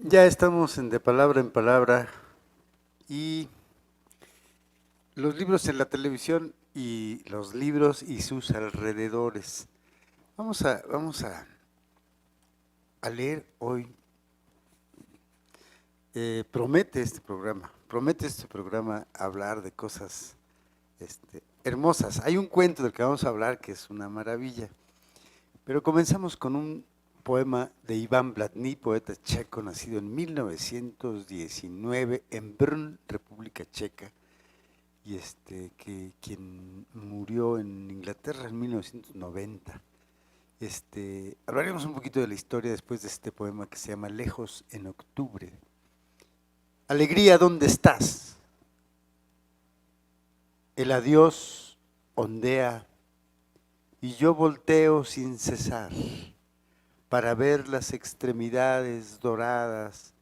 Ya estamos en De Palabra en Palabra y los libros en la televisión y los libros y sus alrededores. Vamos a leer hoy. Promete este programa hablar de cosas hermosas. Hay un cuento del que vamos a hablar que es una maravilla, pero comenzamos con un poema de Iván Blatný, poeta checo, nacido en 1919 en Brno, República Checa, y quien murió en Inglaterra en 1990. Hablaremos un poquito de la historia después de este poema que se llama Lejos en octubre. Alegría, ¿dónde estás? El adiós ondea y yo volteo sin cesar para ver las extremidades doradas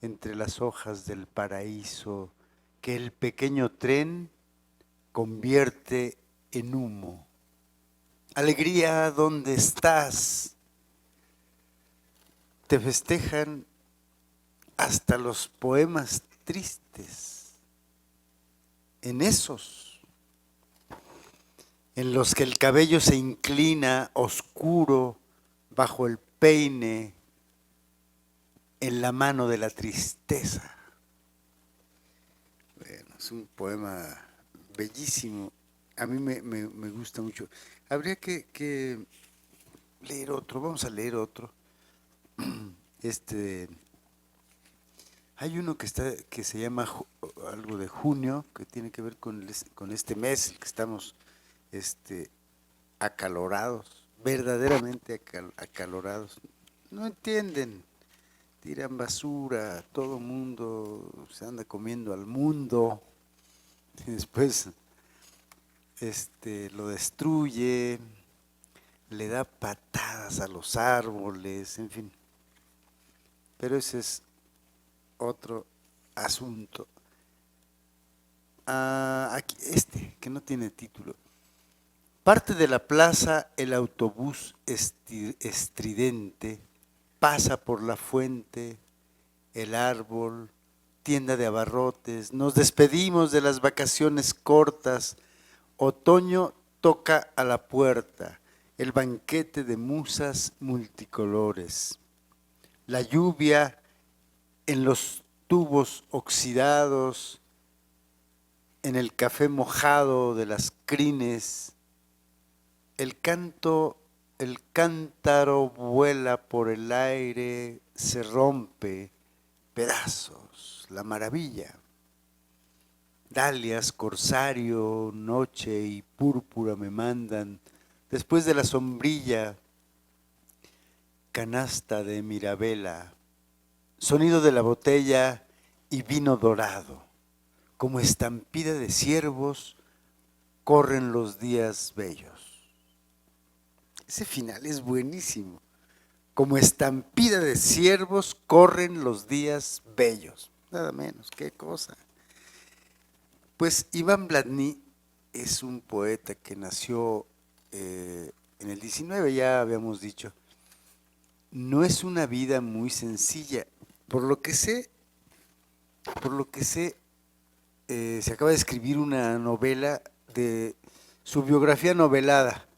entre las hojas del paraíso que el pequeño tren convierte en humo. Alegría, ¿dónde estás? Te festejan hasta los poemas tristes, en esos, en los que el cabello se inclina oscuro bajo el peine en la mano de la tristeza. Bueno, es un poema bellísimo. A mí me gusta mucho. Habría que leer otro, vamos a leer otro. Este, Hay uno que se llama algo de junio, que tiene que ver con este mes, el que estamos este, acalorados, verdaderamente acalorados. No entienden, tiran basura, todo mundo se anda comiendo al mundo, y después lo destruye, le da patadas a los árboles, en fin. Pero ese es otro asunto. Aquí, que no tiene título. Parte de la plaza el autobús estridente pasa por la fuente, el árbol, tienda de abarrotes. Nos despedimos de las vacaciones cortas. Otoño toca a la puerta, el banquete de musas multicolores. La lluvia en los tubos oxidados, en el café mojado de las crines, el cántaro vuela por el aire, se rompe, pedazos, la maravilla. Dalias, corsario, noche y púrpura me mandan, después de la sombrilla, canasta de mirabela, sonido de la botella y vino dorado. Como estampida de ciervos, corren los días bellos. Ese final es buenísimo. Como estampida de ciervos, corren los días bellos. Nada menos, qué cosa. Pues Iván Blatný es un poeta que nació en el 19, ya habíamos dicho. No es una vida muy sencilla. Por lo que sé, se acaba de escribir una novela de su biografía novelada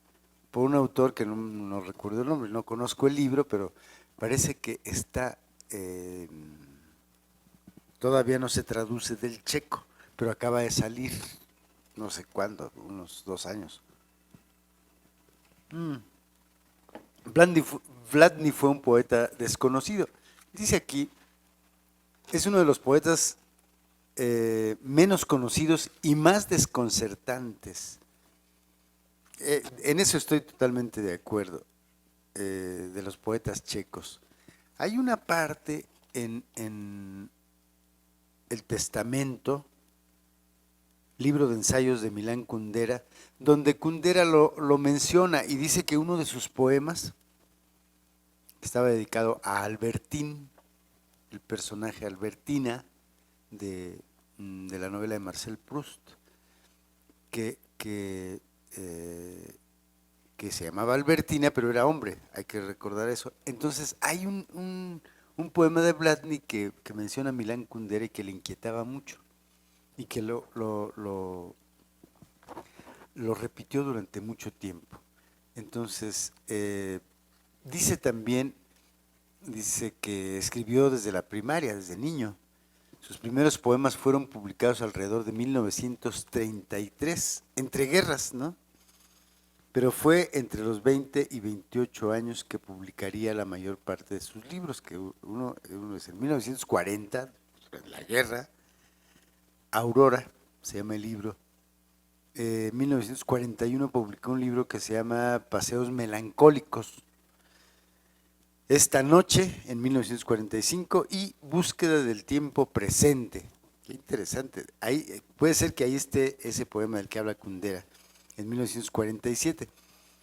por un autor que no recuerdo el nombre, no conozco el libro, pero parece que todavía no se traduce del checo, pero acaba de salir, no sé cuándo, unos 2 años. Mm. Vladny fue un poeta desconocido. Dice aquí, es uno de los poetas menos conocidos y más desconcertantes. En eso estoy totalmente de acuerdo, de los poetas checos. Hay una parte en el Testamento, libro de ensayos de Milán Kundera, donde Kundera lo menciona y dice que uno de sus poemas estaba dedicado a Albertín, el personaje Albertina de la novela de Marcel Proust, que, que, eh, que se llamaba Albertina, pero era hombre, hay que recordar eso. Entonces hay un poema de Blatny que menciona a Milán Kundera y que le inquietaba mucho y que lo repitió durante mucho tiempo. Entonces, dice también, dice que escribió desde la primaria, desde niño. Sus primeros poemas fueron publicados alrededor de 1933, entre guerras, ¿no? Pero fue entre los 20 y 28 años que publicaría la mayor parte de sus libros, que uno es en 1940, en la guerra, Aurora, se llama el libro. En 1941 publicó un libro que se llama Paseos Melancólicos. Esta noche, en 1945, y Búsqueda del tiempo presente. Qué interesante. Ahí, puede ser que ahí esté ese poema del que habla Kundera, en 1947.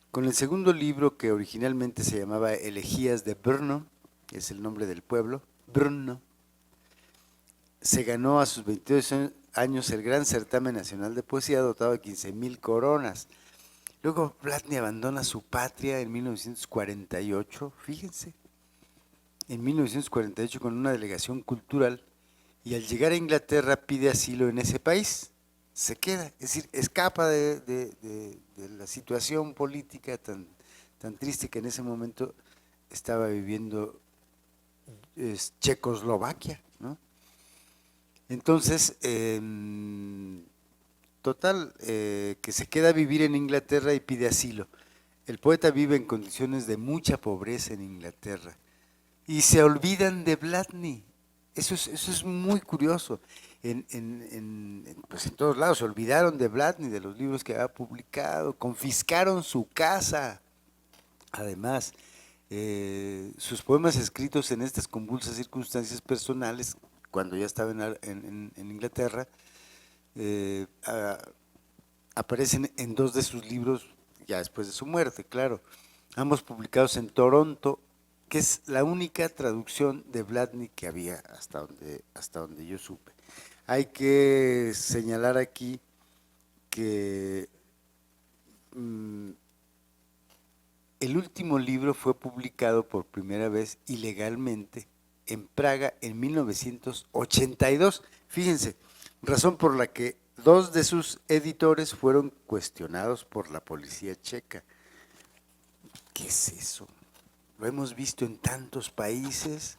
Con el segundo libro, que originalmente se llamaba Elegías de Brno, que es el nombre del pueblo, Brno, se ganó a sus 22 años el Gran Certamen Nacional de Poesía, dotado de 15,000 coronas. Luego Blatny abandona su patria en 1948, fíjense, en 1948 con una delegación cultural, y al llegar a Inglaterra pide asilo en ese país. Se queda, es decir, escapa de la situación política tan triste que en ese momento estaba viviendo Checoslovaquia, ¿no? Entonces, total, que se queda a vivir en Inglaterra y pide asilo. El poeta vive en condiciones de mucha pobreza en Inglaterra y se olvidan de Blatny. Eso es muy curioso. Pues en todos lados se olvidaron de Blatny, de los libros que había publicado, confiscaron su casa. Además, sus poemas escritos en estas convulsas circunstancias personales, cuando ya estaba en Inglaterra, aparecen en dos de sus libros, ya después de su muerte, claro, ambos publicados en Toronto, que es la única traducción de Blatny que había hasta donde yo supe. Hay que señalar aquí que el último libro fue publicado por primera vez ilegalmente en Praga en 1982. Fíjense, razón por la que dos de sus editores fueron cuestionados por la policía checa. ¿Qué es eso? Lo hemos visto en tantos países.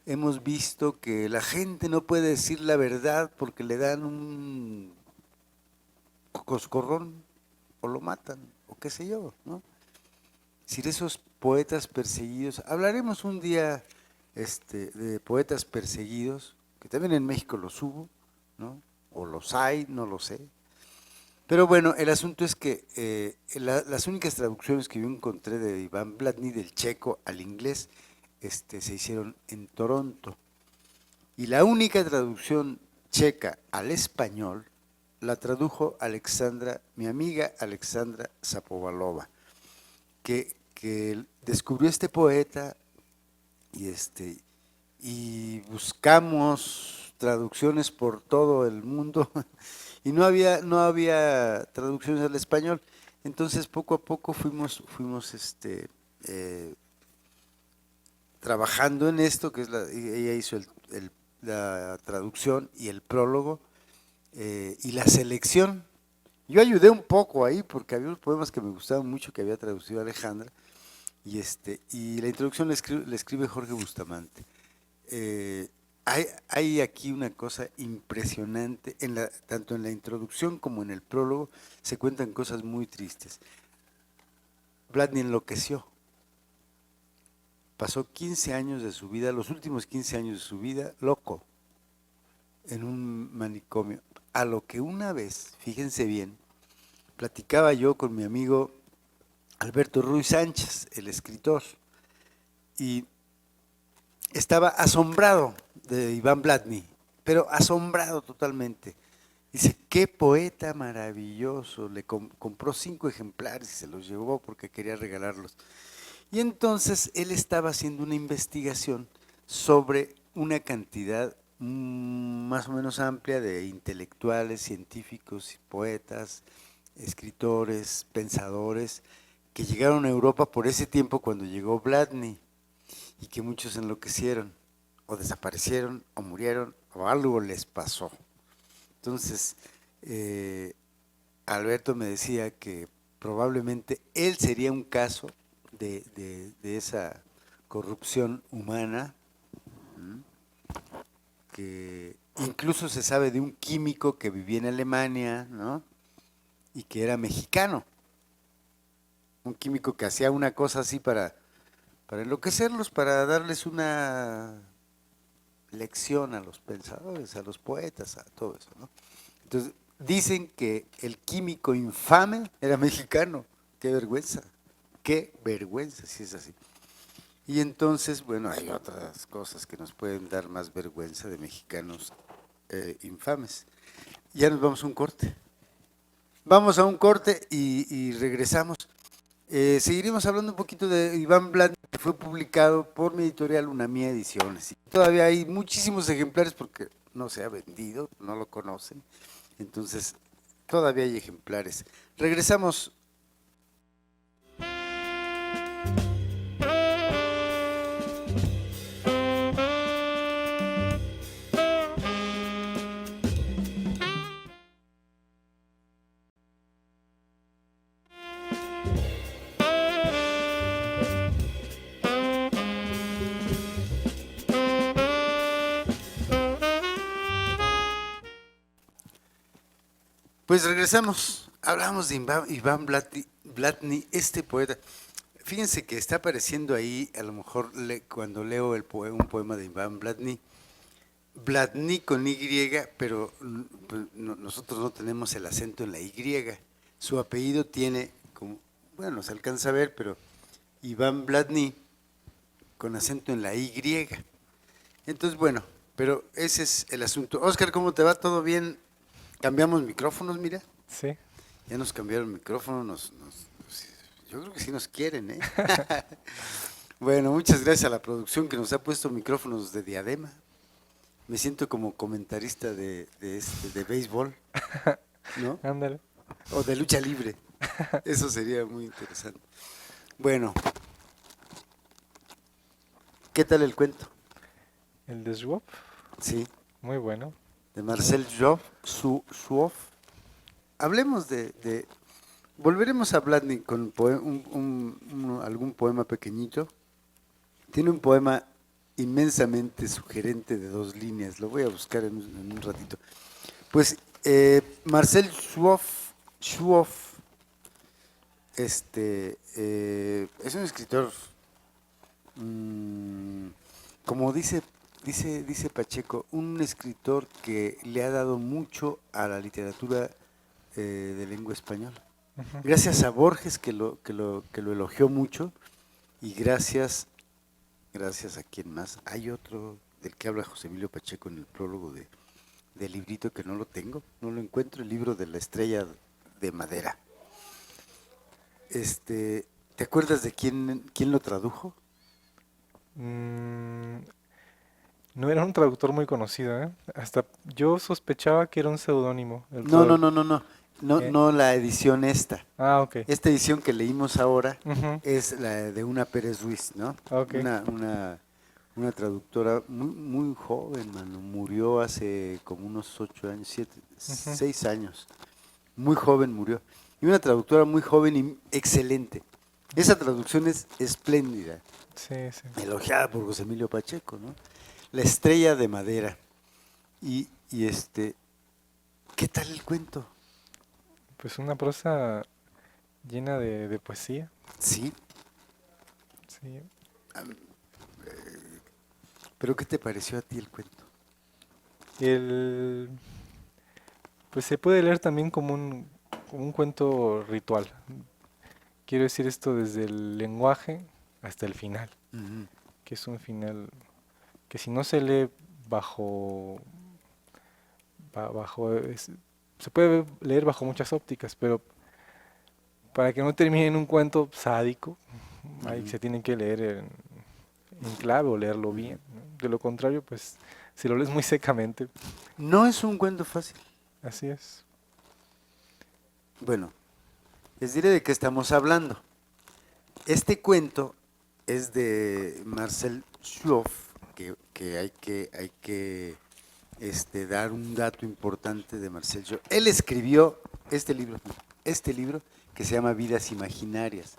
Hemos visto que la gente no puede decir la verdad porque le dan un coscorrón o lo matan o qué sé yo, ¿no? Es decir, esos poetas perseguidos, hablaremos un día de poetas perseguidos, que también en México los hubo, ¿no? O los hay, no lo sé. Pero bueno, el asunto es que las únicas traducciones que yo encontré de Iván Blatny del checo al inglés se hicieron en Toronto. Y la única traducción checa al español la tradujo Alexandra, mi amiga Alexandra Zapovalova, que descubrió este poeta y buscamos traducciones por todo el mundo y no había traducciones al español. Entonces poco a poco fuimos trabajando en esto, que es ella hizo la traducción y el prólogo y la selección. Yo ayudé un poco ahí porque había unos poemas que me gustaban mucho que había traducido Alejandra y la introducción la escribe Jorge Bustamante. Hay aquí una cosa impresionante, tanto en la introducción como en el prólogo se cuentan cosas muy tristes. Blatny enloqueció. Pasó 15 años de su vida, los últimos 15 años de su vida, loco, en un manicomio. A lo que una vez, fíjense bien, platicaba yo con mi amigo Alberto Ruiz Sánchez, el escritor, y estaba asombrado de Iván Blatny, pero asombrado totalmente. Dice, qué poeta maravilloso, le compró 5 ejemplares y se los llevó porque quería regalarlos. Y entonces él estaba haciendo una investigación sobre una cantidad más o menos amplia de intelectuales, científicos, poetas, escritores, pensadores, que llegaron a Europa por ese tiempo cuando llegó Blatny y que muchos enloquecieron. o desaparecieron, o murieron, o algo les pasó. Entonces, Alberto me decía que probablemente él sería un caso de esa corrupción humana, ¿m? Que incluso se sabe de un químico que vivía en Alemania, ¿no? Y que era mexicano. Un químico que hacía una cosa así para enloquecerlos, para darles una lección a los pensadores, a los poetas, a todo eso, ¿no? Entonces, dicen que el químico infame era mexicano. Qué vergüenza, si es así. Y entonces, bueno, hay otras cosas que nos pueden dar más vergüenza de mexicanos infames. Ya nos vamos a un corte. Vamos a un corte y regresamos. Seguiremos hablando un poquito de Iván Blat, que fue publicado por mi editorial Unamía Ediciones. Y todavía hay muchísimos ejemplares porque no se ha vendido, no lo conocen. Entonces, todavía hay ejemplares. Regresamos. Pues regresamos. Hablamos de Iván Blatny, este poeta. Fíjense que está apareciendo ahí, a lo mejor cuando leo un poema de Iván Blatny, Blatny con Y, pero nosotros no tenemos el acento en la Y. Su apellido tiene, como, bueno, se alcanza a ver, pero Iván Blatny con acento en la Y. Entonces, bueno, pero ese es el asunto. Oscar, ¿cómo te va? ¿Todo bien? ¿Cambiamos micrófonos, mira? Sí. Ya nos cambiaron micrófonos, yo creo que sí nos quieren, ¿eh? Bueno, muchas gracias a la producción que nos ha puesto micrófonos de diadema. Me siento como comentarista de béisbol, ¿no? Ándale. O de lucha libre. Eso sería muy interesante. Bueno, ¿qué tal el cuento? El de Schwab, Sí, muy bueno. de Marcel Schwoff. Hablemos volveremos a hablar con algún poema pequeñito. Tiene un poema inmensamente sugerente de 2 líneas. Lo voy a buscar en un ratito. Pues Marcel Schwoff es un escritor, como dice Pacheco, un escritor que le ha dado mucho a la literatura de lengua española. Ujú. Gracias a Borges, que lo elogió mucho, y gracias a quien más. Hay otro del que habla José Emilio Pacheco en el prólogo del librito que no lo tengo, no lo encuentro, el libro de la estrella de madera. ¿Te acuerdas de quién lo tradujo? Mm, no era un traductor muy conocido, ¿eh? Hasta yo sospechaba que era un seudónimo. No, no, no, no, no, no, Eh, no la edición esta. ok. Esta edición que leímos ahora Ujú. es la de una Pérez Ruiz, ¿no? Ok. Una traductora muy, muy joven, mano. Murió hace como unos 8 años, Ujú. 6 años. Muy joven murió. Y una traductora muy joven y excelente. Esa traducción es espléndida, Sí, sí. elogiada por José Emilio Pacheco, ¿no? La estrella de madera. Y ¿qué tal el cuento? Pues una prosa llena de poesía. Sí, Sí. pero ¿qué te pareció a ti el cuento? El, pues se puede leer también como un cuento ritual. Quiero decir esto desde el lenguaje hasta el final, Ujú. que es un final que si no se lee bajo, bajo se puede leer bajo muchas ópticas, pero para que no termine en un cuento sádico, ahí Ujú, se tiene que leer en clave o leerlo ujú. bien, ¿no? De lo contrario, pues si lo lees muy secamente, No es un cuento fácil. así es. Bueno, les diré de qué estamos hablando. Este cuento es de Marcel Schwoff, que hay que dar un dato importante de Marcel Joff. Él escribió este libro que se llama Vidas Imaginarias,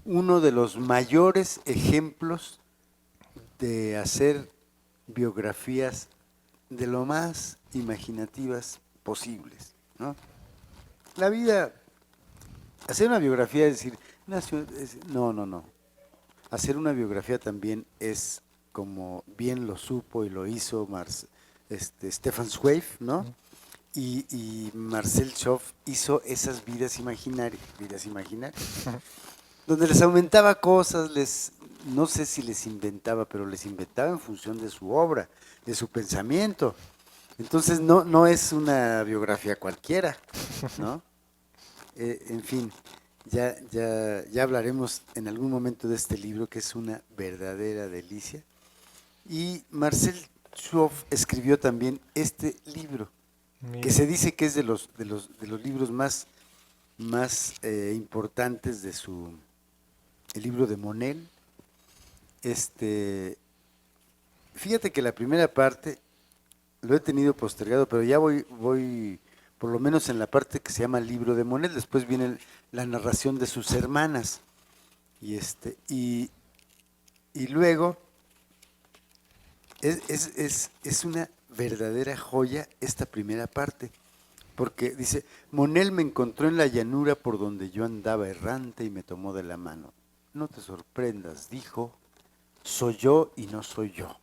uno de los mayores ejemplos de hacer biografías de lo más imaginativas posibles, ¿no? La vida, hacer una biografía es decir, no. Hacer una biografía también es, como bien lo supo y lo hizo Stefan Zweig, ¿no? Y Marcel Joff hizo esas vidas imaginarias, donde les aumentaba cosas, no sé si les inventaba, pero les inventaba en función de su obra, de su pensamiento. Entonces no es una biografía cualquiera, ¿no? En fin, ya hablaremos en algún momento de este libro, que es una verdadera delicia. Y Marcel Joff escribió también este libro, que se dice que es de los libros más importantes de el libro de Monel. Fíjate que la primera parte lo he tenido postergado, pero ya voy por lo menos en la parte que se llama el libro de Monel. Después viene la narración de sus hermanas. Y luego es una verdadera joya esta primera parte, porque dice: Monel me encontró en la llanura por donde yo andaba errante y me tomó de la mano. No te sorprendas, dijo, soy yo y no soy yo.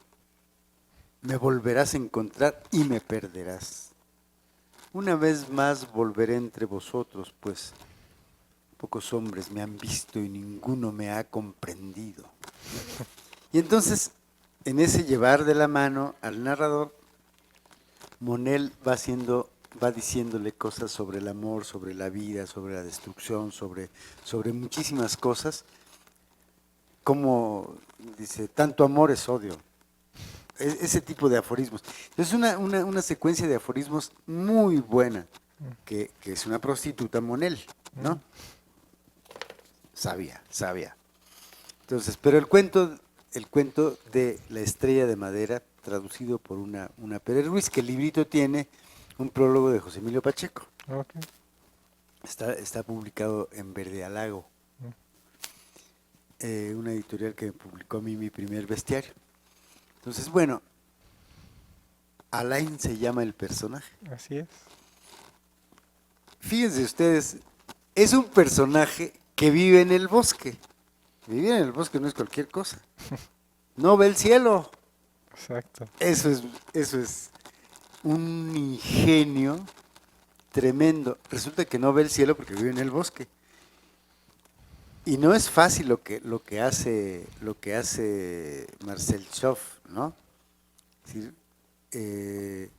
Me volverás a encontrar y me perderás. Una vez más volveré entre vosotros, pues pocos hombres me han visto y ninguno me ha comprendido. Y entonces, en ese llevar de la mano al narrador, Monel va diciéndole cosas sobre el amor, sobre la vida, sobre la destrucción, sobre muchísimas cosas, como dice, tanto amor es odio. Ese tipo de aforismos. Es una secuencia de aforismos muy buena, que es una prostituta Monel, ¿no? Sabia. Entonces, pero el cuento de La estrella de madera, traducido por una Pérez Ruiz, que el librito tiene un prólogo de José Emilio Pacheco. Okay. Está publicado en Verde Alago, una editorial que publicó a mí mi primer bestiario. Entonces, bueno, Alain se llama el personaje. Así es. Fíjense ustedes, es un personaje que vive en el bosque. Vivir en el bosque no es cualquier cosa. No ve el cielo. Exacto. Eso es un ingenio tremendo. Resulta que no ve el cielo porque vive en el bosque. Y no es fácil lo que hace Marcel Joff, ¿no? Es decir,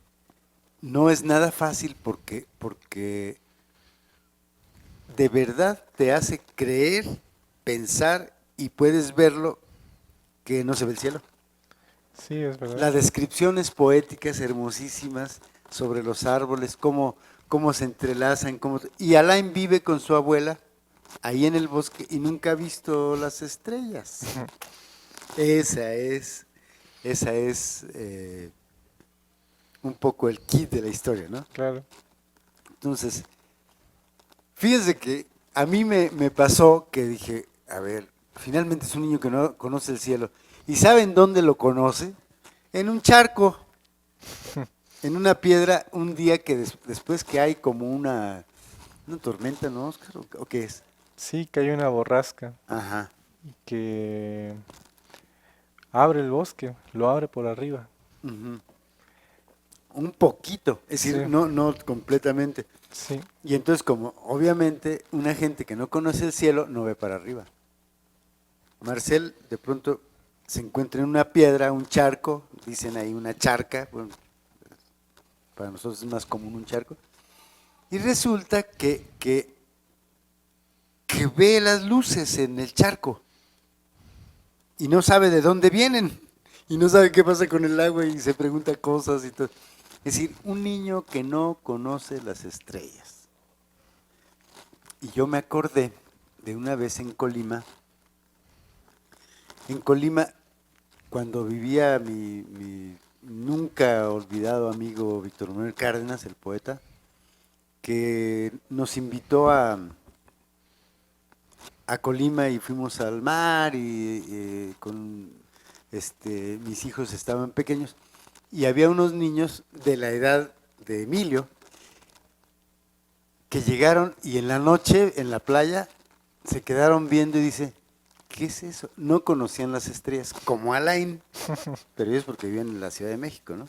no es nada fácil porque de verdad te hace creer, pensar y puedes verlo, que no se ve el cielo. Sí, es verdad. Las descripciones poéticas hermosísimas sobre los árboles, cómo se entrelazan, y Alain vive con su abuela ahí en el bosque y nunca ha visto las estrellas. Esa es un poco el kit de la historia, ¿no? Claro. Entonces, fíjense que a mí me pasó que dije, a ver, finalmente es un niño que no conoce el cielo. ¿Y saben dónde lo conoce? En un charco, en una piedra, un día que después que hay como una tormenta, ¿no, Oscar? ¿O qué es? Sí, que hay una borrasca Ajá. que abre el bosque, lo abre por arriba. Uh-huh. Un poquito, es decir, Sí. no completamente. Sí, Y entonces, como obviamente una gente que no conoce el cielo no ve para arriba. Marcel de pronto se encuentra en una piedra, un charco, dicen ahí una charca, bueno, para nosotros es más común un charco, y resulta que ve las luces en el charco y no sabe de dónde vienen y no sabe qué pasa con el agua y se pregunta cosas y todo. Es decir, un niño que no conoce las estrellas. Y yo me acordé de una vez en Colima, cuando vivía mi nunca olvidado amigo Víctor Manuel Cárdenas, el poeta, que nos invitó a Colima y fuimos al mar y con mis hijos estaban pequeños y había unos niños de la edad de Emilio que llegaron y en la noche en la playa se quedaron viendo y dice, ¿qué es eso? No conocían las estrellas, como Alain, pero ellos porque vivían en la Ciudad de México, ¿no?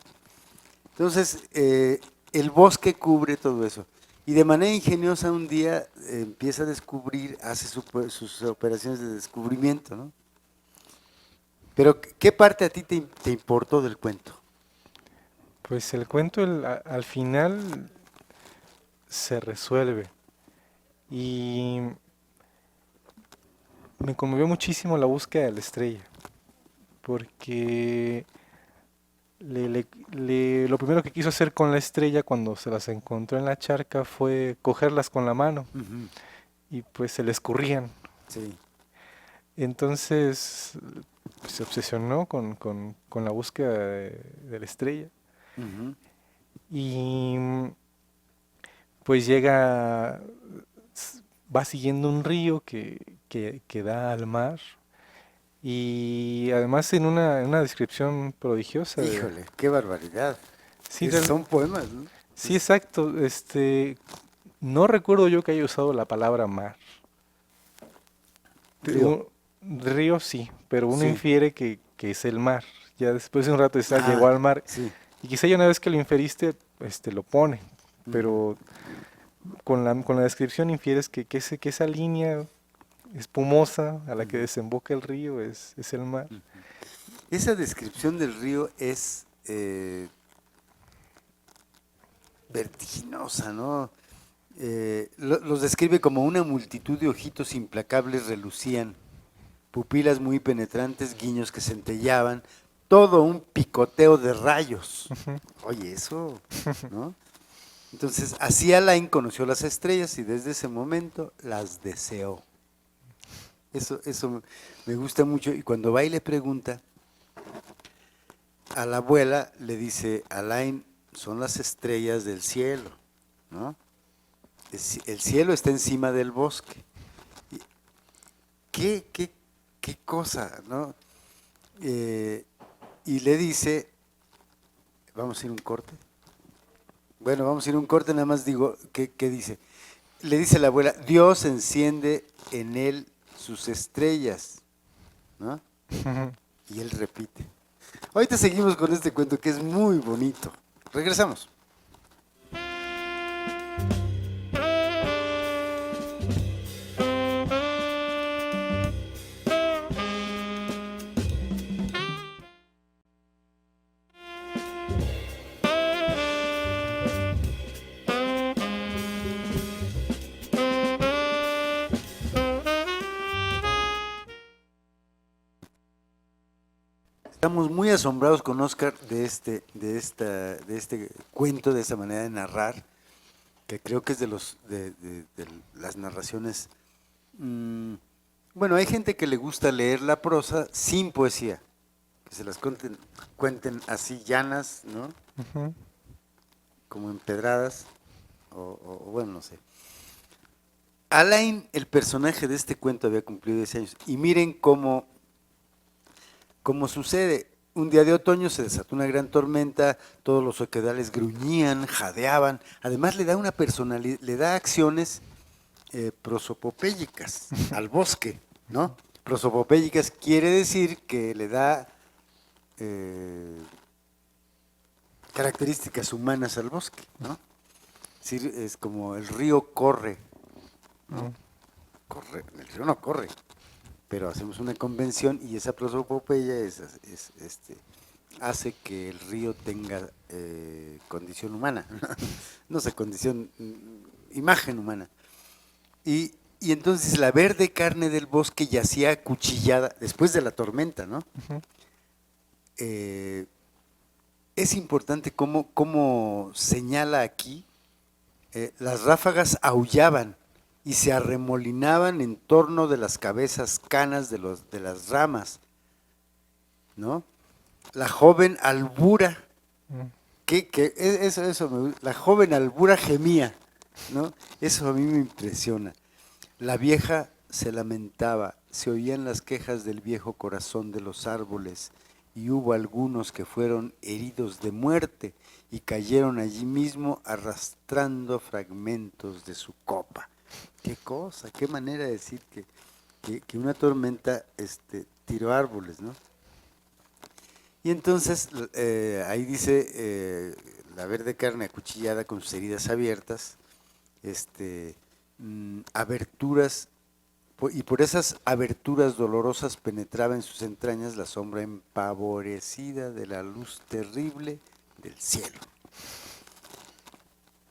Entonces, el bosque cubre todo eso. Y de manera ingeniosa un día empieza a descubrir, hace sus operaciones de descubrimiento, ¿no? Pero, ¿qué parte a ti te importó del cuento? Pues el cuento al final se resuelve y me conmovió muchísimo la búsqueda de la estrella, porque lo primero que quiso hacer con la estrella cuando se las encontró en la charca fue cogerlas con la mano Ujú. y pues se le escurrían. Sí. Entonces pues, se obsesionó con la búsqueda de la estrella Ujú. y pues llega, va siguiendo un río que da al mar y además en una descripción prodigiosa Híjole, qué barbaridad. Sí, Son poemas, ¿no? sí, exacto. No recuerdo yo que haya usado la palabra mar. Río. Río sí, pero uno Sí. infiere que es el mar. Ya después de un rato está, llegó Ah, al mar. sí. Y quizá ya una vez que lo inferiste, lo pone. Ujú. Pero con la descripción infieres que esa línea espumosa a la que desemboca el río es el mar. Esa descripción del río es vertiginosa, ¿no? Los describe como una multitud de ojitos implacables relucían, pupilas muy penetrantes, guiños que centellaban, todo un picoteo de rayos. Ujú. Oye, eso, ¿no? Entonces, así Alain conoció las estrellas y desde ese momento las deseó. Eso me gusta mucho. Y cuando va y le pregunta, a la abuela le dice, Alain, son las estrellas del cielo, ¿no? El cielo está encima del bosque. Y ¿Qué cosa, ¿no? Y le dice, vamos a ir a un corte. Bueno, vamos a ir a un corte, nada más digo, ¿qué dice? Le dice la abuela, Dios enciende en él sus estrellas, ¿no? Y él repite. Ahorita seguimos con este cuento que es muy bonito. Regresamos. Estamos muy asombrados con Oscar de este cuento, de esta manera de narrar, que creo que es de las narraciones. Bueno, hay gente que le gusta leer la prosa sin poesía, que se las cuenten así llanas, ¿no? Ujú. Como empedradas, bueno, no sé. Alain, el personaje de este cuento, había cumplido 10 años. Y miren cómo sucede. Un día de otoño se desató una gran tormenta, todos los oquedales gruñían, jadeaban. Además le da una personalidad, le da acciones prosopopélicas al bosque, ¿no? Prosopopélicas quiere decir que le da características humanas al bosque, ¿no? Es decir, es como el río corre, ¿no? Corre, el río no corre, pero hacemos una convención y esa prosopopeya hace que el río tenga condición humana, no sé, condición, imagen humana. Y entonces la verde carne del bosque yacía acuchillada después de la tormenta, ¿no? Ujú. Es importante cómo señala aquí, las ráfagas aullaban y se arremolinaban en torno de las cabezas canas de las ramas, ¿no? La joven Albura, Mm. eso la joven Albura gemía, ¿no? Eso a mí me impresiona. La vieja se lamentaba, se oían las quejas del viejo corazón de los árboles, y hubo algunos que fueron heridos de muerte y cayeron allí mismo arrastrando fragmentos de su copa. Qué cosa, qué manera de decir que una tormenta tiró árboles, ¿no? Y entonces ahí dice la verde carne acuchillada con sus heridas abiertas, aberturas, y por esas aberturas dolorosas penetraba en sus entrañas la sombra empavorecida de la luz terrible del cielo.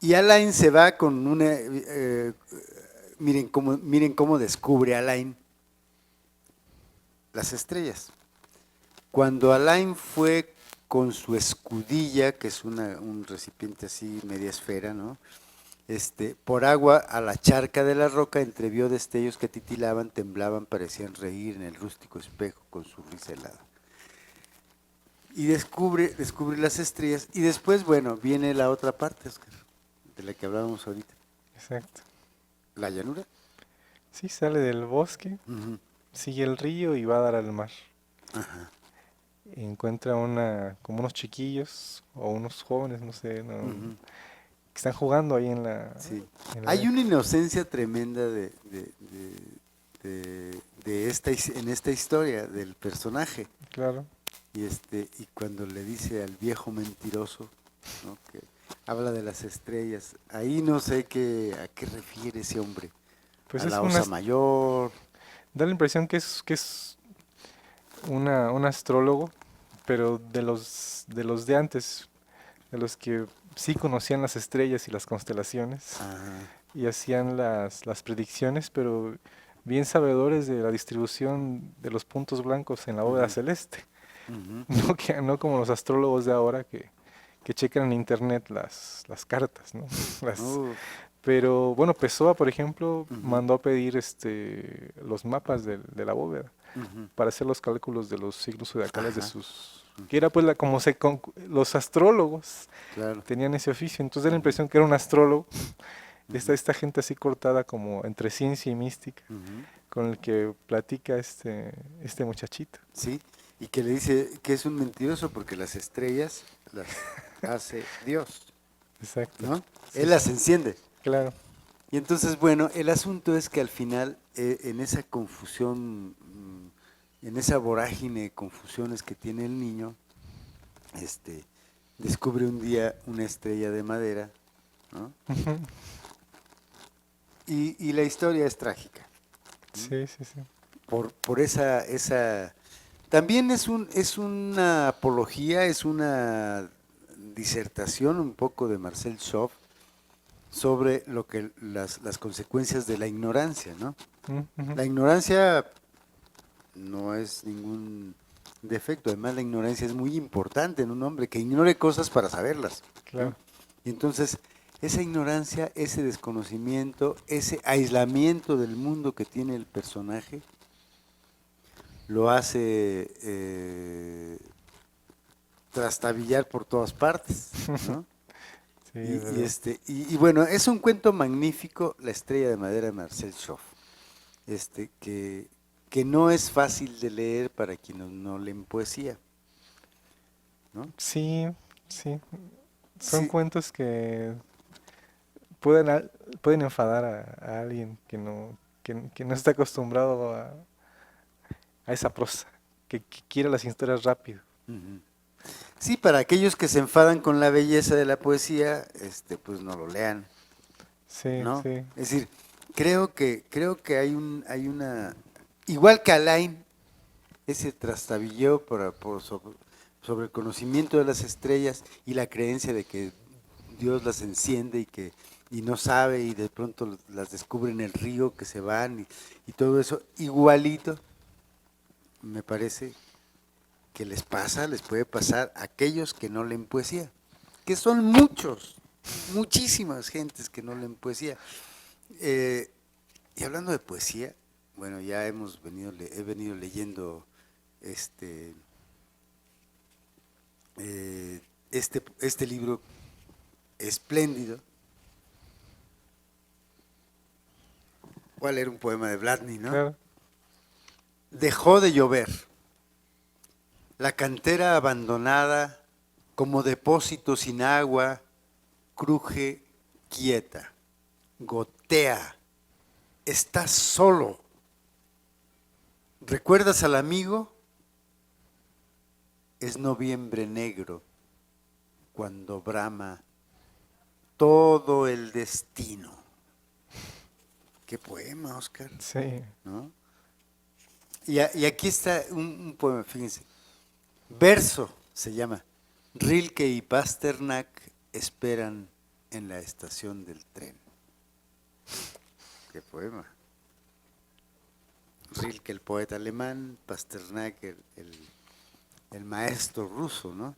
Y Alain se va con una... miren cómo descubre Alain las estrellas. Cuando Alain fue con su escudilla, que es un recipiente así, media esfera, ¿no? Por agua a la charca de la roca, entrevió destellos que titilaban, temblaban, parecían reír en el rústico espejo con su risa helada. Y descubre las estrellas, y después, bueno, viene la otra parte, Oscar, de la que hablábamos ahorita. Exacto. La llanura. Sí, sale del bosque, Ujú. sigue el río y va a dar al mar. Ajá. Encuentra como unos chiquillos o unos jóvenes, no sé, Ujú. que están jugando ahí Sí. en la Hay arena. una inocencia tremenda en esta historia del personaje. Claro. Y cuando le dice al viejo mentiroso, ¿no? Que habla de las estrellas, ahí no sé a qué refiere ese hombre. Pues A es la Osa Mayor. da la impresión que es un astrólogo, pero de los de antes, de los que sí conocían las estrellas y las constelaciones Ajá. y hacían las predicciones, pero bien sabedores de la distribución de los puntos blancos en la bóveda Ujú, celeste. ujú. No como los astrólogos de ahora que checan en internet las cartas, ¿no? Las, Uf, pero bueno, Pessoa, por ejemplo, ujú, mandó a pedir los mapas de la bóveda ujú. para hacer los cálculos de los signos zodiacales de Ajá. sus... Que Ujú. era pues los astrólogos Claro. tenían ese oficio, entonces da la Ujú, impresión que era un astrólogo, ujú, esta gente así cortada como entre ciencia y mística, ujú. con el que platica este muchachito. Sí, y que le dice que es un mentiroso porque las estrellas las hace Dios, Exacto. ¿no? Sí, Él sí, las enciende. claro. Y entonces, bueno, el asunto es que al final, en esa confusión, en esa vorágine de confusiones que tiene el niño, este, descubre un día una estrella de madera, ¿no? Ujú. Y la historia es trágica, ¿m? Sí, sí, sí. Por esa... También es una apología, es una disertación un poco de Marcel Schaub sobre las consecuencias de la ignorancia, ¿no? Ujú. La ignorancia no es ningún defecto, además la ignorancia es muy importante en un hombre, que ignore cosas para saberlas, ¿no? Claro. Y entonces, esa ignorancia, ese desconocimiento, ese aislamiento del mundo que tiene el personaje, lo hace trastabillar por todas partes, ¿no? Sí, es verdad. Y bueno, es un cuento magnífico, La estrella de madera de Marcel Schaub, este, que, que no es fácil de leer para quienes no leen poesía, ¿no? Sí, sí. Son Sí, cuentos que pueden enfadar a alguien que no está acostumbrado a esa prosa, que quiere las historias rápido. ujú. Sí, para aquellos que se enfadan con la belleza de la poesía, pues no lo lean, Sí, ¿no? sí, Es decir, creo que hay una, igual que Alain, ese trastabilleo sobre el conocimiento de las estrellas y la creencia de que Dios las enciende y no sabe y de pronto las descubre en el río que se van y todo eso, igualito me parece que les puede pasar a aquellos que no leen poesía, que son muchos, muchísimas gentes que no leen poesía. Eh, y hablando de poesía, bueno, ya he venido leyendo este este libro espléndido. Voy a leer un poema de Blatný, ¿no? Claro. Dejó de llover. La cantera abandonada, como depósito sin agua, cruje quieta, gotea, estás solo. ¿Recuerdas al amigo? Es noviembre negro, cuando brama todo el destino. Qué poema, Oscar, Sí. ¿no? Y aquí está un poema, fíjense. Verso se llama. Rilke y Pasternak esperan en la estación del tren. Qué poema. Rilke, el poeta alemán, Pasternak, el maestro ruso, ¿no?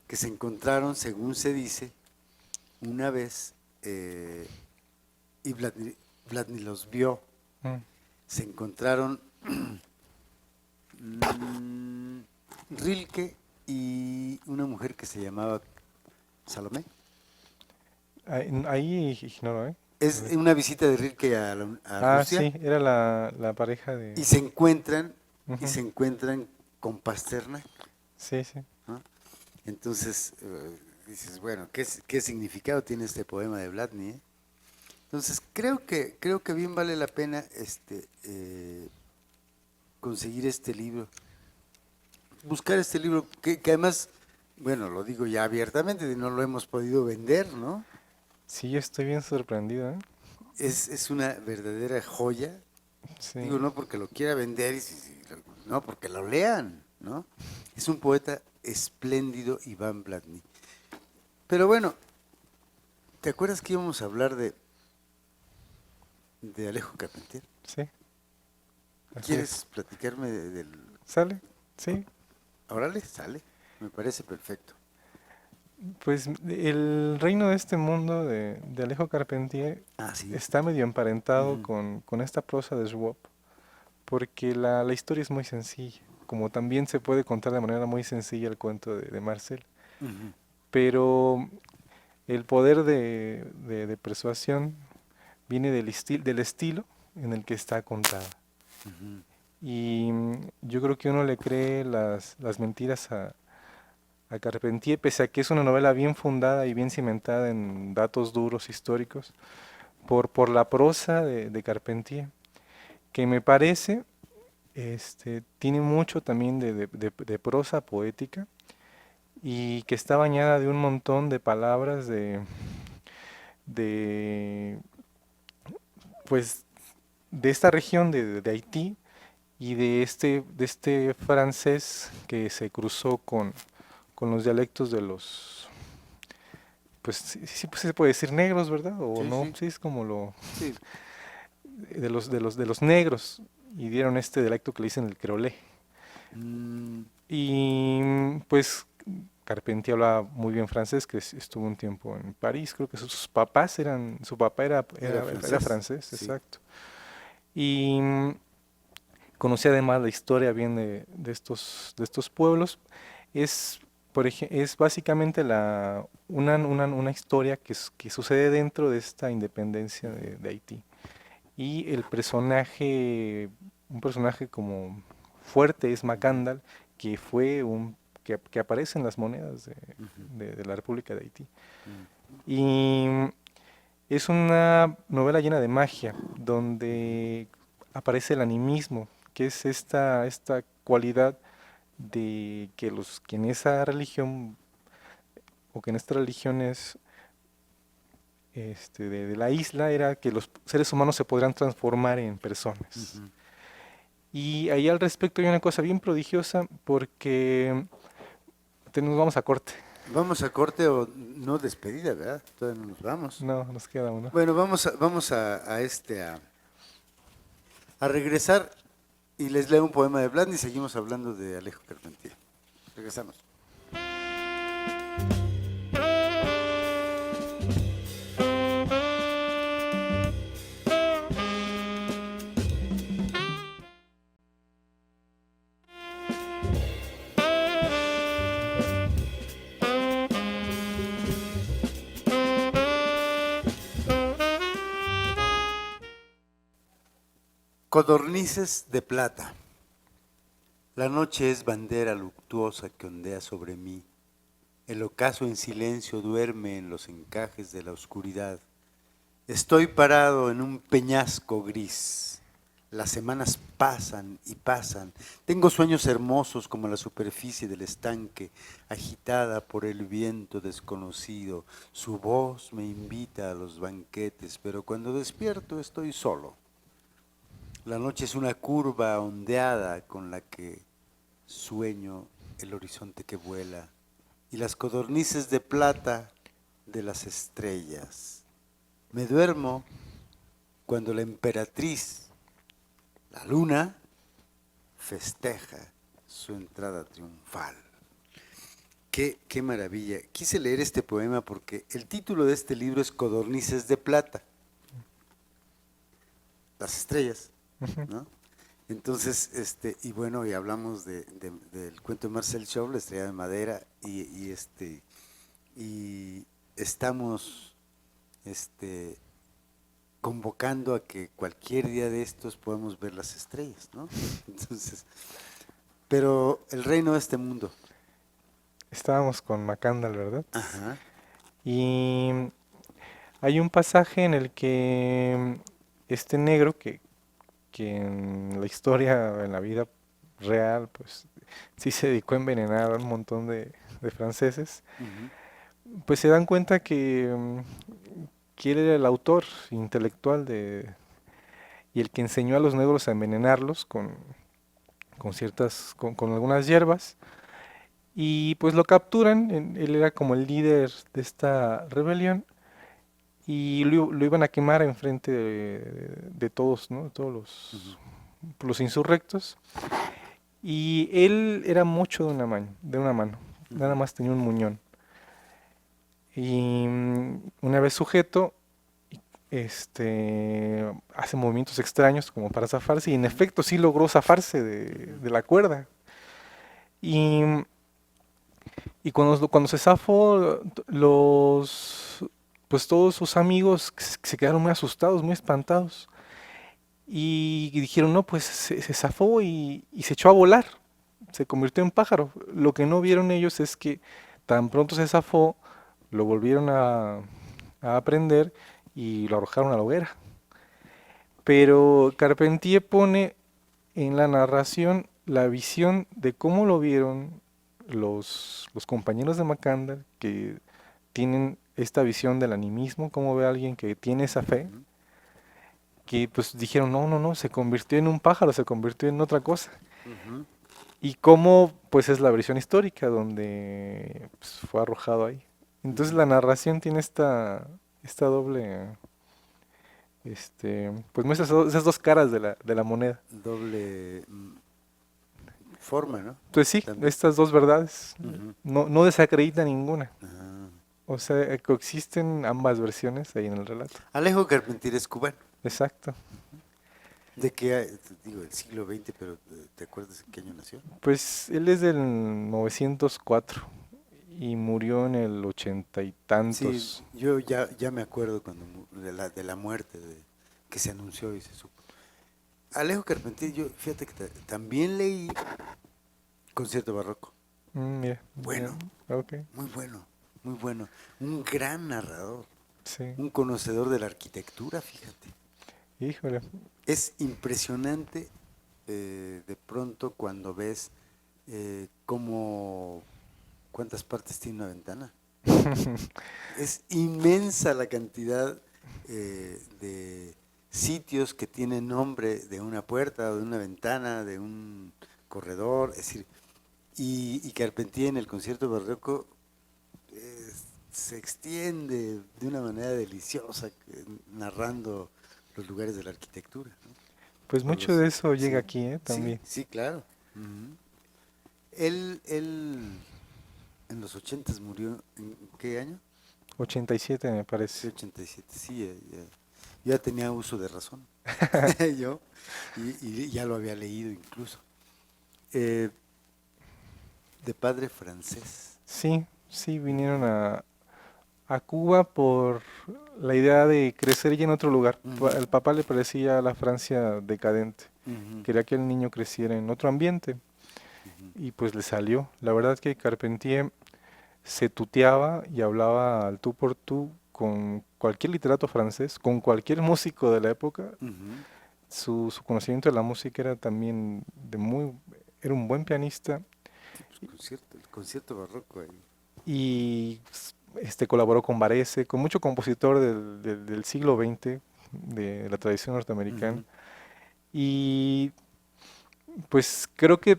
Que se encontraron, según se dice, una vez, y Blatný los vio. Se encontraron Rilke y una mujer que se llamaba Salomé. Ahí ignoro, ¿eh? Es una visita de Rilke a Rusia. Sí, era la pareja de... Y se encuentran, Ujú. y se encuentran con Pasternak, Sí, sí. ¿no? Entonces, dices, bueno, ¿qué significado tiene este poema de Blatný? Entonces, creo que bien vale la pena conseguir este libro, buscar este libro, que además, bueno, lo digo ya abiertamente, no lo hemos podido vender, ¿no? Sí, yo estoy bien sorprendido, ¿eh? Es una verdadera joya. Sí. Digo, no porque lo quiera vender, no, porque lo lean, ¿no? Es un poeta espléndido, Iván Blatný. Pero bueno, ¿te acuerdas que íbamos a hablar de Alejo Carpentier? Sí. Así ¿Quieres es. platicarme del... ¿Sale? Sí. Órale, sale, me parece perfecto. Pues el reino de este mundo de Alejo Carpentier Ah, sí. está medio emparentado Ujú. con esta prosa de Schwab, porque la historia es muy sencilla, como también se puede contar de manera muy sencilla el cuento de Marcel, Ujú. pero el poder de persuasión viene del estilo en el que está contada. Ujú. Y yo creo que uno le cree las mentiras a Carpentier, pese a que es una novela bien fundada y bien cimentada en datos duros históricos, por la prosa de Carpentier, que me parece tiene mucho también de prosa poética y que está bañada de un montón de palabras de pues de esta región de Haití y de este francés que se cruzó con los dialectos de los, pues sí, pues, se puede decir negros, ¿verdad? O Sí, no, sí, sí es como sí. de los negros y dieron este dialecto que le dicen el creolé. Mm, Y pues Carpentier hablaba muy bien francés, que estuvo un tiempo en París, creo que su papá era era francés, francés, sí. exacto. Y conocía además la historia bien de estos pueblos. Es básicamente una historia que sucede dentro de esta independencia Ujú. de Haití. Y un personaje como fuerte es Ujú. Macandal, que fue que aparece en las monedas Ujú. de la República de Haití. Ujú. Y es una novela llena de magia, Ujú. donde aparece el animismo, que es esta cualidad de que en esa religión, o que en estas religiones de la isla, era que los seres humanos se podrían transformar en personas. Ujú. Y ahí al respecto hay una cosa bien prodigiosa, porque nos vamos a corte. Vamos a corte o no despedida, ¿verdad? Todavía no nos vamos. No, nos queda uno. Bueno, a regresar y les leo un poema de Blatný y seguimos hablando de Alejo Carpentier. Regresamos. Codornices de plata. La noche es bandera luctuosa que ondea sobre mí. El ocaso en silencio duerme en los encajes de la oscuridad. Estoy parado en un peñasco gris. Las semanas pasan y pasan. Tengo sueños hermosos como la superficie del estanque, agitada por el viento desconocido. Su voz me invita a los banquetes, pero cuando despierto estoy solo. La noche es una curva ondeada con la que sueño el horizonte que vuela y las codornices de plata de las estrellas. Me duermo cuando la emperatriz, la luna, festeja su entrada triunfal. Qué maravilla. Quise leer este poema porque el título de este libro es Codornices de plata, las estrellas, ¿no? Entonces, y bueno, y hablamos del cuento de Marcel Chauvel, La estrella de madera, y estamos convocando a que cualquier día de estos podamos ver las estrellas, ¿no? Entonces, pero el reino de este mundo. Estábamos con Macandal, ¿verdad? Ajá. Y hay un pasaje en el que este negro, que en la historia, en la vida real, pues sí se dedicó a envenenar a un montón de franceses, Uh-huh. pues se dan cuenta que él era el autor intelectual y el que enseñó a los negros a envenenarlos con algunas hierbas. Y pues lo capturan, él era como el líder de esta rebelión y lo iban a quemar enfrente de todos, ¿no? De todos Uh-huh. los insurrectos. Y él era mocho de una mano, nada Uh-huh. más tenía un muñón. Y una vez sujeto, hace movimientos extraños como para zafarse y en efecto sí logró zafarse de la cuerda. Y, y cuando se zafó, pues todos sus amigos se quedaron muy asustados, muy espantados. Y dijeron, no, pues se zafó y se echó a volar, se convirtió en pájaro. Lo que no vieron ellos es que tan pronto se zafó, lo volvieron a aprender y lo arrojaron a la hoguera. Pero Carpentier pone en la narración la visión de cómo lo vieron los compañeros de Macandal, que tienen esta visión del animismo, cómo ve a alguien que tiene esa fe, Uh-huh. que pues dijeron, no, no, no, se convirtió en un pájaro, se convirtió en otra cosa. Uh-huh. Y cómo pues es la versión histórica donde pues, fue arrojado ahí. Entonces Uh-huh. la narración tiene esta doble, pues muestra esas dos caras de la moneda. Doble forma, ¿no? Pues sí, También. estas dos verdades Uh-huh. no desacredita ninguna. Ah. O sea, coexisten ambas versiones ahí en el relato. Alejo Carpentier es cubano. Exacto. De que, digo, el siglo XX, pero ¿te acuerdas en qué año nació? Pues él es del 904 y murió en el 80 y Sí, tantos. yo ya me acuerdo cuando de la muerte que se anunció y se supo. Alejo Carpentier, yo fíjate que también leí Concierto Barroco. Mira, Bueno, ok, muy bueno, muy bueno. Un gran narrador, sí. un conocedor de la arquitectura, fíjate. Híjole. Es impresionante de pronto cuando ves cuántas partes tiene una ventana. Es inmensa la cantidad de sitios que tienen nombre de una puerta o de una ventana, de un corredor, es decir, y Carpentier en el concierto barroco se extiende de una manera deliciosa, narrando los lugares de la arquitectura, Pues ¿no? mucho de eso llega Sí, aquí, sí, también. sí, claro. Ujú. Él en los 80 murió, ¿en qué año? 87 me Sí, parece. 87, sí, ya tenía uso de razón, yo, y ya lo había leído incluso. Eh, de padre francés. Sí, sí, vinieron a a Cuba por la idea de crecer ya en otro lugar. Ujú. El papá le parecía la Francia decadente. Ujú, Quería que el niño creciera en otro ambiente ujú, y pues le salió. La verdad es que Carpentier se tuteaba y hablaba al tú por tú con cualquier literato francés, con cualquier músico de la época. ujú. Su conocimiento de la música era también era un buen pianista Sí, pues el concierto barroco ahí. y colaboró con Varese, con mucho compositor del siglo XX, de la tradición norteamericana. Ujú, Y pues creo que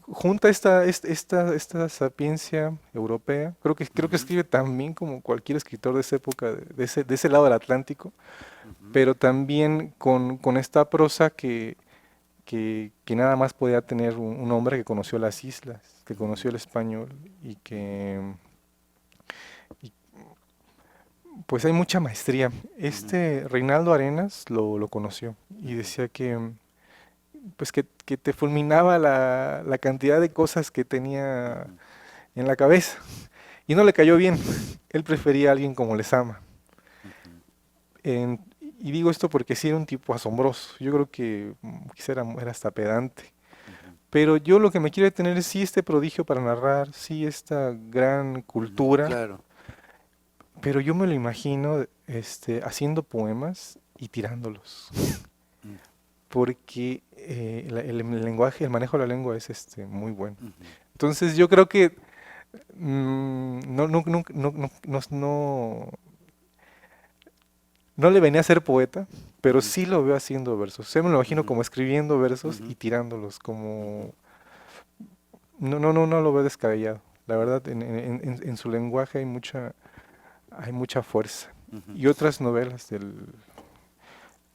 junta esta sapiencia europea, creo que ujú, escribe también como cualquier escritor de esa época, de ese lado del Atlántico, ujú, pero también con esta prosa que nada más podía tener un hombre que conoció las islas, que ujú, conoció el español y ujú, y, pues hay mucha maestría. ujú, Este Reinaldo Arenas lo conoció y ujú, decía pues que te fulminaba la cantidad de cosas que tenía ujú, en la cabeza y no le cayó bien. Él prefería a alguien como Lezama. ujú, Y digo esto porque sí era un tipo asombroso. Yo creo que quizá era hasta pedante. ujú, Pero yo lo que me quiero detener es sí este prodigio para narrar, sí esta gran ujú. cultura, Claro. pero yo me lo imagino haciendo poemas y tirándolos. Mm, Porque el lenguaje, el manejo de la lengua es muy bueno. ujú, Entonces yo creo que no le venía a ser poeta, pero ujú, sí lo veo haciendo versos. Se me lo imagino ujú, como escribiendo versos ujú, y tirándolos, ujú, como... No lo veo descabellado. La verdad, en su lenguaje hay mucha fuerza. ujú. Y otras novelas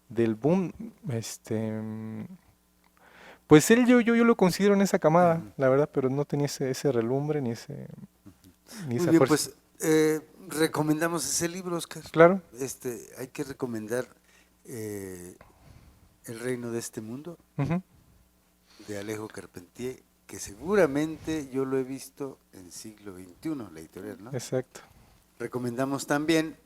del boom, pues él yo lo considero en esa camada, Ujú, la verdad, pero no tenía ese relumbre ujú. ni Muy esa bien, fuerza. pues recomendamos ese libro, Oscar. Claro. Hay que recomendar eh, El reino de este mundo, Ujú, de Alejo Carpentier, que seguramente yo lo he visto en siglo XXI, la editorial, ¿no? exacto. Recomendamos también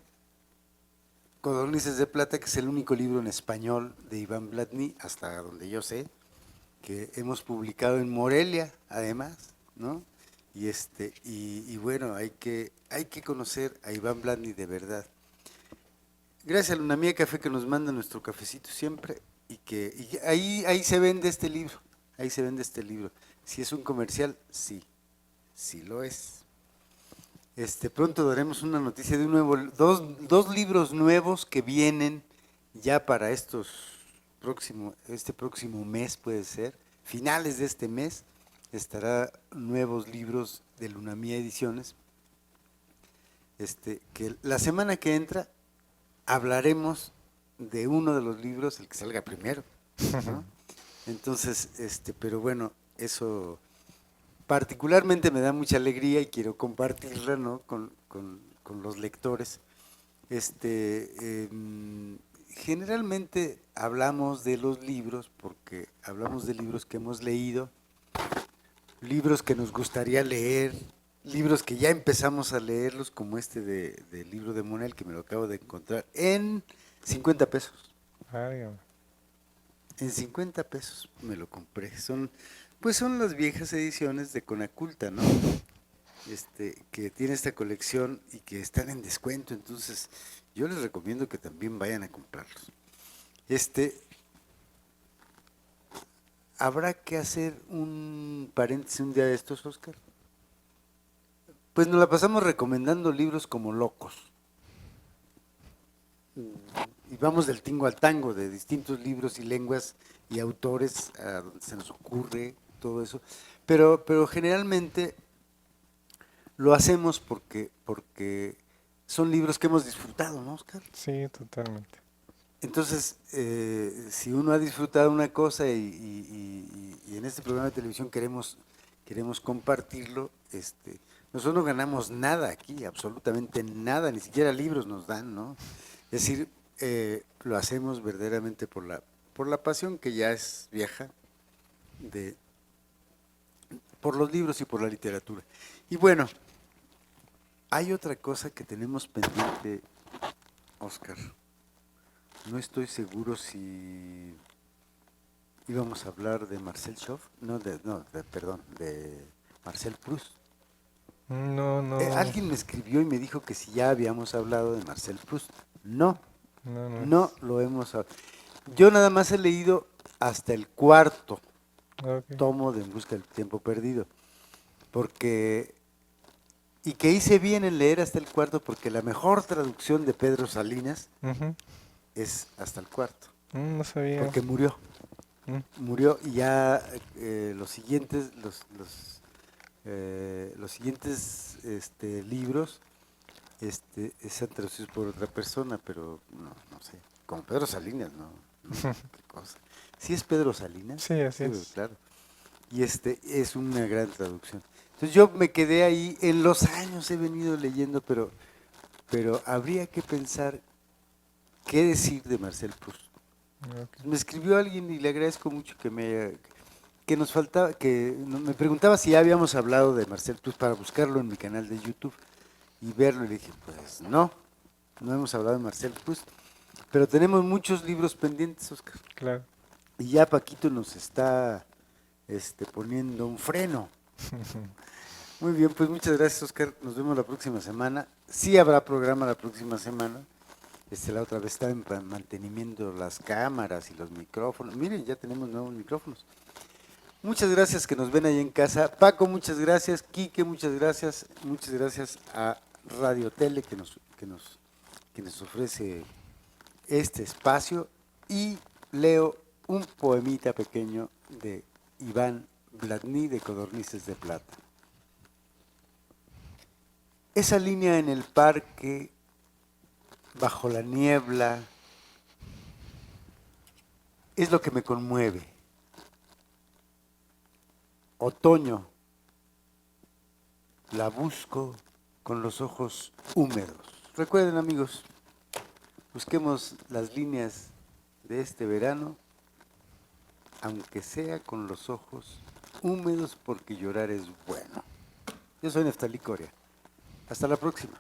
Codornices de Plata, que es el único libro en español de Iván Blatny, hasta donde yo sé, que hemos publicado en Morelia, además, ¿no? Y bueno, hay que conocer a Iván Blatny de verdad. Gracias a Luna Mía Café que nos manda nuestro cafecito siempre y ahí se vende este libro, ahí se vende este libro. Si es un comercial, sí, sí lo es. Pronto daremos una noticia de dos libros nuevos que vienen ya para este próximo mes puede ser, finales de este mes, estará nuevos libros de Luna Mía Ediciones, que la semana que entra hablaremos de uno de los libros, el que salga primero, ¿no? Entonces, pero bueno, eso particularmente me da mucha alegría y quiero compartirla, ¿no? Con los lectores. Generalmente hablamos de los libros porque hablamos de libros que hemos leído, libros que nos gustaría leer, libros que ya empezamos a leerlos, como del libro de Monel, que me lo acabo de encontrar, en 50 pesos. Válgame. En 50 pesos me lo compré. Pues son las viejas ediciones de Conaculta, ¿no? Que tiene esta colección y que están en descuento, entonces yo les recomiendo que también vayan a comprarlos. Este, Habrá que hacer un paréntesis un día de estos, Oscar. Pues nos la pasamos recomendando libros como locos. Y vamos del tingo al tango, de distintos libros y lenguas y autores a donde se nos ocurre todo eso. Pero generalmente lo hacemos porque son libros que hemos disfrutado, ¿no, Oscar? Sí, totalmente. Entonces, si uno ha disfrutado una cosa y en este programa de televisión queremos compartirlo, nosotros no ganamos nada aquí, absolutamente nada, ni siquiera libros nos dan, ¿no? Es decir, lo hacemos verdaderamente por la pasión que ya es vieja, de, por los libros y por la literatura. Y bueno, Hay otra cosa que tenemos pendiente, Oscar. No estoy seguro si íbamos a hablar de Marcel Schoff, perdón, de Marcel Proust. No, no, Alguien me escribió y me dijo que si ya habíamos hablado de Marcel Proust. No, no, no. no lo hemos hablado. Yo nada más he leído hasta el cuarto Ok. tomo de En busca del tiempo perdido, porque, y que hice bien en leer hasta el cuarto, porque la mejor traducción de Pedro Salinas Ujú. es hasta el cuarto, No sabía. porque murió. Murió y ya los siguientes libros están traducidos por otra persona, pero no sé, como Pedro Salinas, qué cosa. ¿Sí es Pedro Salinas? Sí, así es. Claro. Y es una gran traducción. Entonces yo me quedé ahí, en los años he venido leyendo, pero habría que pensar qué decir de Marcel Proust. Ok. Me escribió alguien y le agradezco mucho que nos faltaba, me preguntaba si ya habíamos hablado de Marcel Proust para buscarlo en mi canal de YouTube y verlo, y le dije, pues no hemos hablado de Marcel Proust, pero tenemos muchos libros pendientes, Oscar, Claro. y ya Paquito nos está poniendo un freno. Muy bien, pues muchas gracias, Oscar, nos vemos la próxima semana. Sí habrá programa la próxima semana. La otra vez estaba en mantenimiento las cámaras y los micrófonos. Miren, ya tenemos nuevos micrófonos. Muchas gracias que nos ven ahí en casa. Paco, muchas gracias. Quique, muchas gracias. Muchas gracias a Radio Tele que nos ofrece este espacio. Y leo un poemita pequeño de Iván Blatný de Codornices de Plata. Esa línea en el parque, bajo la niebla, es lo que me conmueve. Otoño, la busco con los ojos húmedos. Recuerden, amigos, busquemos las líneas de este verano, aunque sea con los ojos húmedos, porque llorar es bueno. Yo soy Neftalí Coria. Hasta la próxima.